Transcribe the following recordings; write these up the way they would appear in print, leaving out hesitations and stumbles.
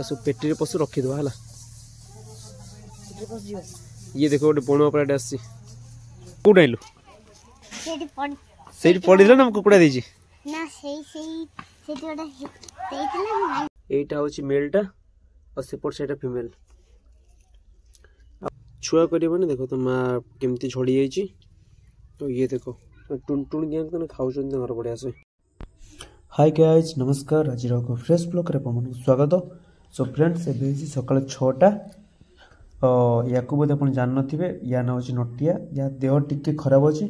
सब पेटी पशु रखीद है। ये देखो गोटे बण अपराटे आसी कौट आइलु से पड़ी ना कुकुड़ा देजी एटा हूँ मेलटा और सेपट साइड फीमेल छुआ कर देखो तो माँ केमती झड़ी जाइए। तो ये देखो टुन टुन गया खाऊ घर बढ़िया से। हाय गाइज नमस्कार आज फ्रेश ब्लॉग रे मन स्वागत। सो फ्रेंड्स ए सका 6टा या बोधे आप जान थे या ना हूँ नटिया या देह टिके खराब अच्छे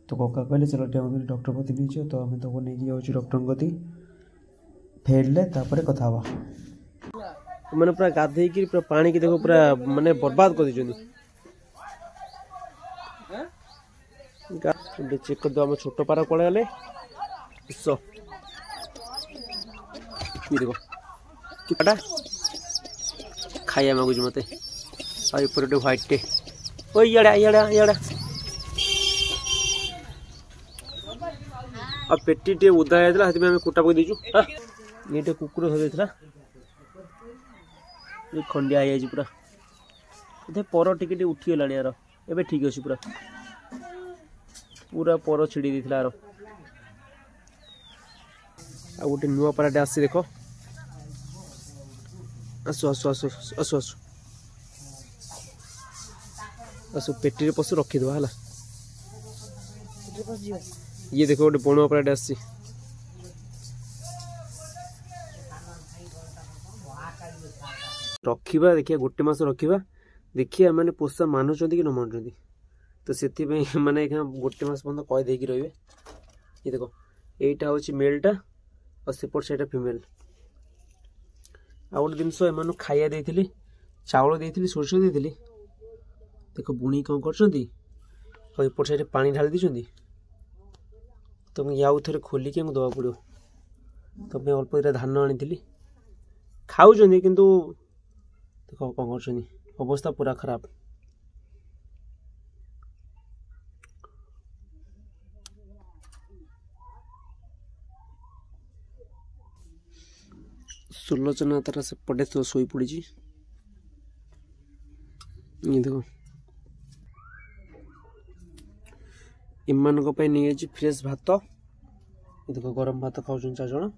तो कका कहले चलो डॉक्टर प्रति नहीं तो आम तो नहीं जाऊँ डॉक्टर कति फेरले कथा मैंने पूरा गाधे पूरा पानी की देखो पूरा माने बर्बाद कर दी चेक कर दो आम छोट पारा कड़े गले देखो किटा खाइया मागुच मत गोटे व्हाइट टे ओ इड़ा आ पेटी टे उदा जाता है कुटा पकड़ दीचु ये कुकुर धरता ये खंडिया हो पूरा ये पर टिके उठीगला यार एवं ठीक अच्छे पूरा पूरा पर छिड़ी देता यार आ गोटे नुआ पाराटे आसी देख आसु आसु आसु आसु आसु आसु पेटी पशु रखीद है। ये देखो गोटे बण अपराटे आसी रखा देखिए गोटे मास रखा देखिए मैंने पोषा मानुंट कि न मानुंट तो से मैंने गोटे मास पर्यटन कहीदे रे। ये देखो यहीटा हूँ मेलटा और सेपट साइड फीमेल आ गोटे जिनस एम खाया देती चाउल देती सोरष देती देखो बुणी कौन करपट साइड पानी ढाली दी तो मुझे आउ थे खोलिकी दवा पड़ो तो मैं अल्प दिटा धान आनी खाऊ किंतु देखो कौन कर अवस्था पूरा खराब। सुलोचना तार सेपटे तो शोई पड़ी ये देखो इमान नहीं है फ्रेश भात ये देखो गरम भात खाऊ 4 जन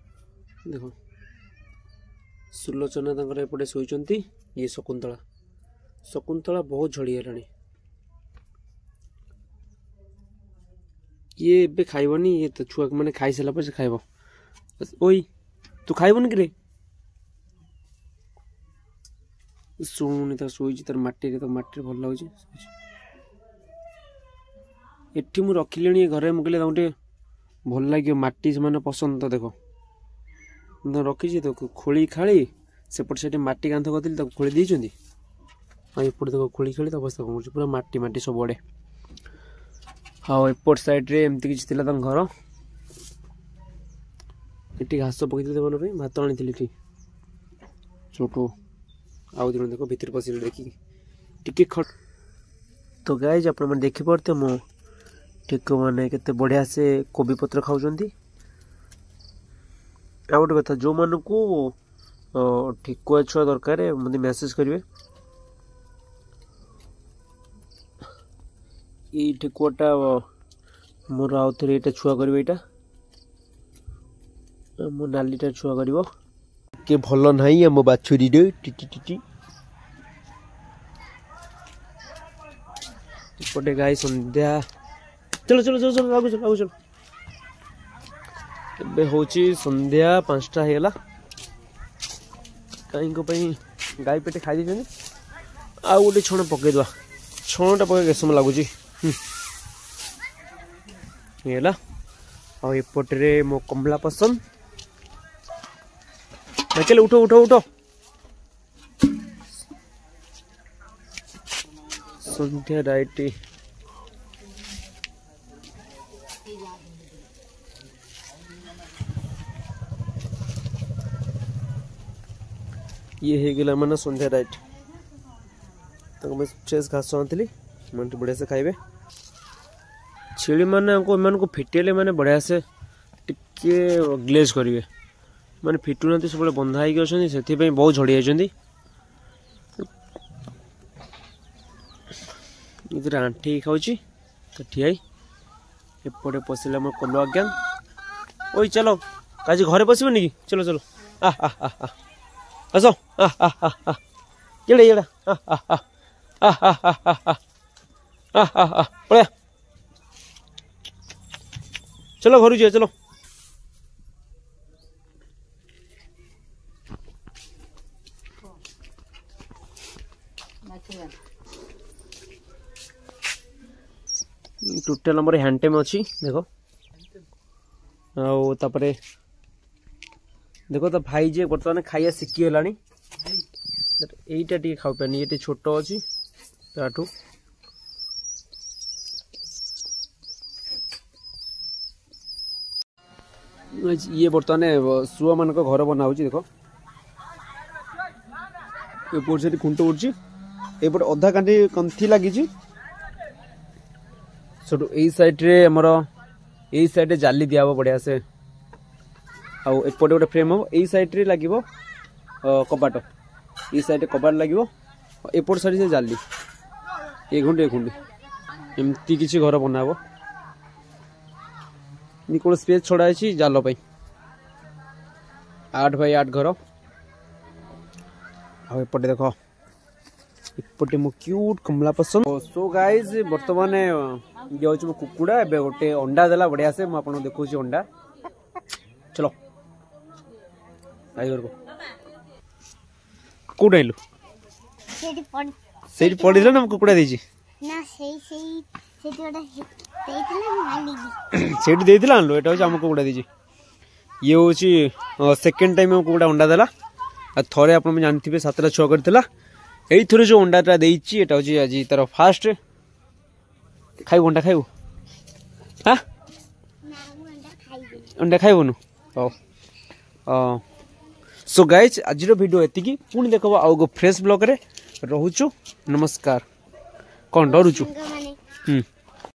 देखो सुलोचना एपटे शोचती ये शकुंतला शकुंतला बहुत झड़ीगला ये एबे खाइबनी ये तो छुआ मैंने खाई सारा पर से खाइब ओई तू खाइबन कि शुणुनि तो शोची तार मटी तो मटी भल लगे एटी मु रखिले घरे मुझे गोटे भल लगे मटी से पसंद तो देखो रखी तो खोली खाली सेपट साइड मटी कांथ करती खोली देती हाँ एपटे देखो खोली खाली तो अवस्था कौन पूरा मटी मटी सब आड़े हाँ एपट साइड रे एमती किसी घर ये घास पकई मन भात आनी छोटू आउ दिन देखो भितर पशि देखिए टिके खट तो गाइज आप देखिपे मो ठीक मैंने केते बढ़िया से कोबी पत्र खाऊँ। आ गोटे कथा जो मान को ठेकुआ छुआ दरकार मत मेसेज करेंगे ये ठेकुआटा मोर आउ थे ये छुआ करेंगे यहाँ मो नालीटा छुआ कर के भल नहीं आम बाछुरी टिटी टिटी एपटे गाई संध्या चलो चलो चलो चलो आगु चलो आगु चलो ए हूँ संध्या 5टा होगा कहीं गाई पेटे खाई दे आ गोटे छण पकईदे छणटा पकई केसम लगुच आएपटे मो कमला पसंद चलो उठो उठो उठो संध्या राइट ये हो गला मैंने संध्या राइट तो मैं फ्रेश घास आनी मन बढ़िया से खाइबे छेली मैंने को फिटेले मैंने बढ़िया से टिके ग्लेज करेंगे माने फिटुना सब बंधा होगी अच्छे से बहुत झड़ी जाती इधर आंठी खाऊँ तो ठिया एपटे पशिला मोर कलुआ गैंग ओई चलो आज घरे पशबनी कि चलो चलो आस ये पड़ा चलो घर जाए चलो टोटल नंबर हैंडटेम अच्छी देखो आउे देखो तो भाई जे बर्तमान खाइया शिखीगला यहीटा टे खाऊ पानी ये छोट अच्छी ताठू ये बर्तमान शुआ मान घर बना देखो एपट से खुंट उड़ी एपटे अधा कांटी कंथी लगी सब यही साइड्रे आमर यही साइड जाली दिया बढ़िया से आउटे गोटे फ्रेम हम यही साइड्रे लगे कबाट ये साइड कबाट लगे एपट साइड से जाली ए खुंडी एमती किसी घर बनाब कौन स्पेस छड़ा है जाल 8x8 घर आउटे देख एपटे मो क्यूट कमला पसंद सो गाइज बर्तमान ये हूँ मो कुकुड़ा ए गोटे अंडा देला बढ़िया से मुझे देखो अंडा चलो टाइगर को कौट आइलु से पड़ी ना कुकुड़ा देजी से आनलु एटा हूँ आम कुकुड़ा देजी ये हूँ सेकेंड टाइम कुकुड़ा अंडा देला थरे आप जानते 7टा छुआ करता यही थोड़े जो अंडाटा देची एटा हूँ आज तार फास्ट खाइबू अंडा खाइबू हाँ अंडा खाइबुनु हाँ सो गाइज आज वीडियो एतिकी पुणी देख आउ फ्रेश ब्लॉग रे रहूचु नमस्कार कौन डरुचु